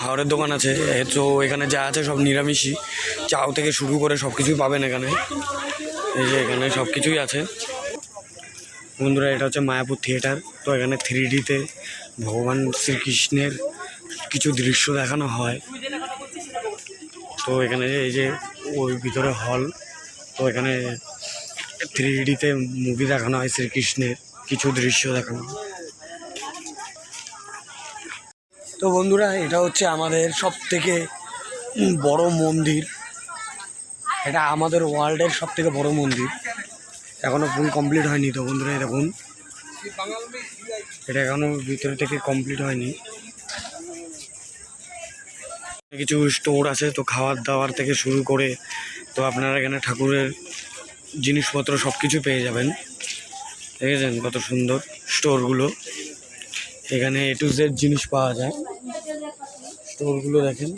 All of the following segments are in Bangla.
খাবারের দোকান আছে, তো এখানে যা আছে সব নিরামিষই, চাও থেকে শুরু করে সব কিছুই পাবেন এখানে। এই যে এখানে সব কিছুই আছে বন্ধুরা। এটা হচ্ছে মায়াপুর থিয়েটার। তো এখানে 3Dতে ভগবান শ্রীকৃষ্ণের কিছু দৃশ্য দেখানো হয়। তো এখানে এই যে ওই ভিতরে হল, তো এখানে 3Dতে মুভি দেখানো হয়, শ্রীকৃষ্ণের কিছু দৃশ্য দেখানো হয়। তো বন্ধুরা এটা হচ্ছে আমাদের সব থেকে বড় মন্দির। এটা আমাদের ওয়ার্ল্ডের সব থেকে বড় মন্দির, এখনো ফুল কমপ্লিট হয়নি। তো বন্ধুরা দেখুন, এটা এখনো ভিতরে থেকে কমপ্লিট হয়নি। কিছু স্টোর আছে, তো খাওয়ার দাওয়ার থেকে শুরু করে তো আপনারা এখানে ঠাকুরের জিনিসপত্র সব কিছু পেয়ে যাবেন। দেখেছেন কত সুন্দর স্টোরগুলো, এখানে A to Z জিনিস পাওয়া যায়। স্টোরগুলো দেখেন,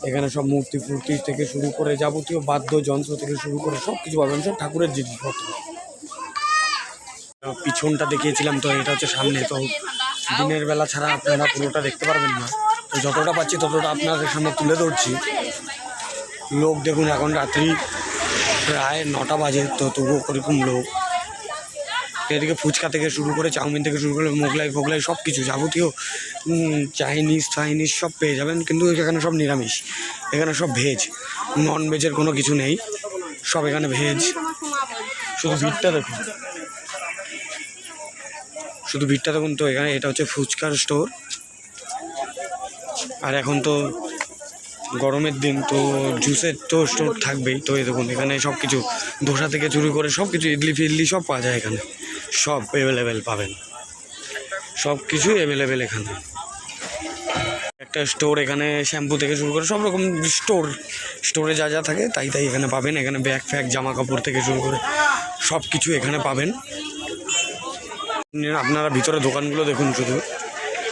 এখানে সব মূর্তি ফুর্তি থেকে শুরু করে যাবতীয় বাদ্যযন্ত্র থেকে শুরু করে সব কিছু পাবেন, সব ঠাকুরের জিনিসপত্র। পিছনটা দেখিয়েছিলাম, তো এটা হচ্ছে সামনে। তো দিনের বেলা ছাড়া আপনারা পুরোটা দেখতে পারবেন না, তো যতটা পাচ্ছি ততটা আপনাদের সামনে তুলে ধরছি। লোক দেখুন, এখন রাত্রি প্রায় 9টা বাজে, তো তবুও ওরকম লোক। এদিকে ফুচকা থেকে শুরু করে চাউমিন থেকে শুরু করে মোগলাই ফোগলাই সব কিছু যাবতীয় চাইনিজ সব পেয়ে যাবেন। কিন্তু এখানে সব নিরামিষ, এখানে সব ভেজ, নন ভেজের কোনো কিছু নেই, সব এখানে ভেজ। শুধু ভিড়টা দেখুন, শুধু ভিড়টা দেখুন। তো এখানে এটা হচ্ছে ফুচকার স্টোর। আর এখন তো গরমের দিন, তো জুসের তো স্টোর থাকবেই। তো এই দেখুন, এখানে সব কিছু ধোসা থেকে শুরু করে সব কিছু, ইডলি ফিডলি সব পাওয়া যায় এখানে, সব অ্যাভেলেবেল পাবেন, সব কিছুই অ্যাভেলেবেল এখানে। একটা স্টোর, এখানে শ্যাম্পু থেকে শুরু করে সব রকম স্টোরে যা যা থাকে তাই এখানে পাবেন। এখানে ব্যাগ ফ্যাগ জামা কাপড় থেকে শুরু করে সব কিছু এখানে পাবেন। আপনারা ভিতরে দোকানগুলো দেখুন, শুধু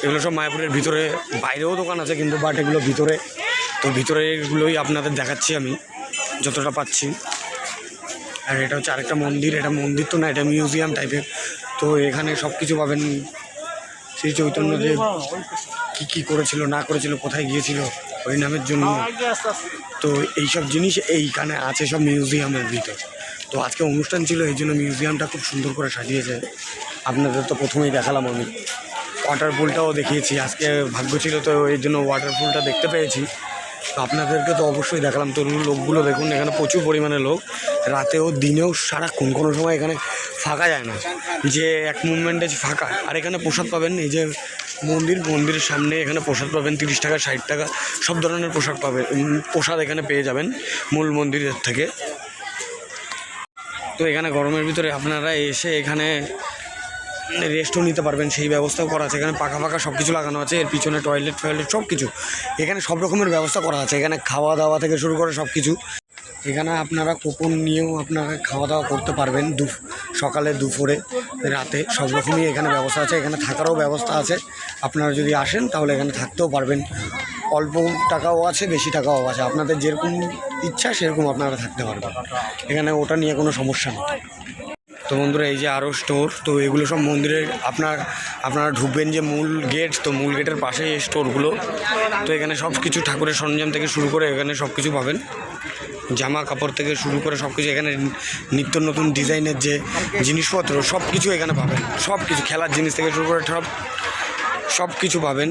এগুলো সব মায়াপুরের ভিতরে। বাইরেও দোকান আছে কিন্তু, বাট এগুলো ভিতরে। তো ভিতরে এগুলোই আপনাদের দেখাচ্ছি আমি যতটা পাচ্ছি। আর এটা হচ্ছে আরেকটা মন্দির, এটা মন্দির তো না, এটা মিউজিয়াম টাইপের। তো এখানে সব কিছু পাবেন, শ্রী চৈতন্যদেব কী করেছিল না করেছিল, কোথায় গিয়েছিল ওই নামের জন্য। তো এইসব জিনিস এইখানে আছে সব মিউজিয়ামের ভিতর। তো আজকে অনুষ্ঠান ছিল, এই জন্য মিউজিয়ামটা খুব সুন্দর করে সাজিয়েছে। আপনাদের তো প্রথমেই দেখালাম আমি, ওয়াটারফুলটাও দেখিয়েছি। আজকে ভাগ্য ছিল তো এই জন্য ওয়াটারফুলটা দেখতে পেয়েছি। তো আপনাদেরকে তো অবশ্যই দেখালাম। তো লোকগুলো দেখুন, এখানে প্রচুর পরিমাণে লোক, রাতেও দিনেও সারাক্ষণ, কোনো সময় এখানে ফাঁকা যায় না, যে এক মুভমেন্টে ফাঁকা। আর এখানে প্রসাদ পাবেন, এই যে মন্দিরের সামনে এখানে প্রসাদ পাবেন 30 টাকা 60 টাকা সব ধরনের প্রসাদ এখানে পেয়ে যাবেন মূল মন্দিরের থেকে। তো এখানে গরমের ভিতরে আপনারা এসে এখানে রেস্টও নিতে পারবেন, সেই ব্যবস্থাও করা আছে। এখানে পাখা সব কিছু লাগানো আছে, এর পিছনে টয়লেট সব কিছু এখানে সব রকমের ব্যবস্থা করা আছে। এখানে খাওয়া দাওয়া থেকে শুরু করে সব কিছু এখানে আপনারা কুপন নিয়েও আপনারা খাওয়া দাওয়া করতে পারবেন। সকালে দুপুরে রাতে সব রকমই এখানে ব্যবস্থা আছে। এখানে থাকারও ব্যবস্থা আছে, আপনারা যদি আসেন তাহলে এখানে থাকতেও পারবেন। অল্প টাকাও আছে, বেশি টাকাও আছে, আপনাদের যেরকম ইচ্ছা সেরকম আপনারা থাকতে পারবেন। এখানে ওটা নিয়ে কোনো সমস্যা নেই। তো বন্ধুরা এই যে আরও স্টোর, তো এগুলো সব মন্দিরের আপনারা ঢুকবেন যে মূল গেট, তো মূল গেটের পাশে এই স্টোরগুলো। তো এখানে সব কিছু ঠাকুরের সরঞ্জাম থেকে শুরু করে এখানে সব কিছু পাবেন, জামা কাপড় থেকে শুরু করে সব কিছু। এখানে নিত্য নতুন ডিজাইনের যে জিনিসপত্র সব কিছু এখানে পাবেন, সব কিছু খেলার জিনিস থেকে শুরু করে সব কিছু পাবেন।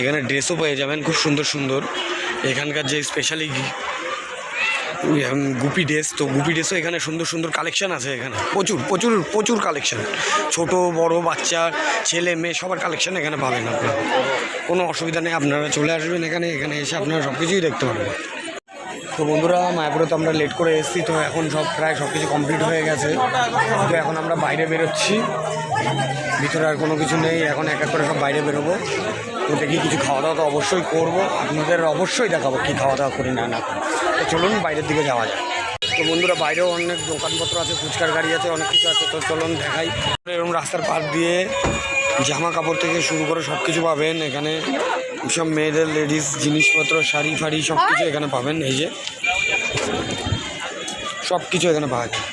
এখানে ড্রেসও পেয়ে যাবেন খুব সুন্দর সুন্দর। এখানকার যে স্পেশালি গুপি ড্রেস, তো গুপি ড্রেসও এখানে সুন্দর সুন্দর কালেকশান আছে। এখানে প্রচুর প্রচুর প্রচুর কালেকশান, ছোট বড় বাচ্চা ছেলে মেয়ে সবার কালেকশান এখানে পাবেন। আপনারা কোনো অসুবিধা নেই, আপনারা চলে আসবেন এখানে এসে আপনারা সব কিছুই দেখতে পারবেন। তো বন্ধুরা মায়াপুরে তো আমরা লেট করে এসেছি, তো এখন প্রায় সব কিছু কমপ্লিট হয়ে গেছে। তো এখন আমরা বাইরে বেরোচ্ছি, ভিতরে আর কোনো কিছু নেই। এখন এক এক করে সব বাইরে বেরোবো। তো দেখি কিছু খাওয়া দাওয়া তো অবশ্যই করবো, আপনাদের অবশ্যই দেখাবো কী খাওয়া দাওয়া করি না করি। তো চলুন বাইরের দিকে যাওয়া যায়। তো বন্ধুরা বাইরেও অনেক দোকানপত্র আছে, ফুচকার গাড়ি আছে, অনেক কিছু আছে। তো চলুন দেখাই। এরকম রাস্তার পাশ দিয়ে জামা কাপড় থেকে শুরু করে সব কিছু পাবেন এখানে। সব মেয়েদের লেডিস জিনিসপত্র, শাড়ি ফাড়ি সব কিছু এখানে পাবেন। এই যে সব কিছু এখানে পাওয়া যায়,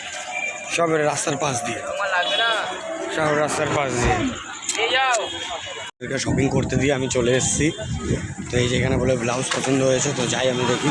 সব রাস্তার পাশ দিয়ে, সব রাস্তার পাশ দিয়ে। শপিং করতে দিয়ে আমি চলে এসেছি। তো এই যে এখানে বলে ব্লাউজ পছন্দ হয়েছে, তো যাই আমি দেখি।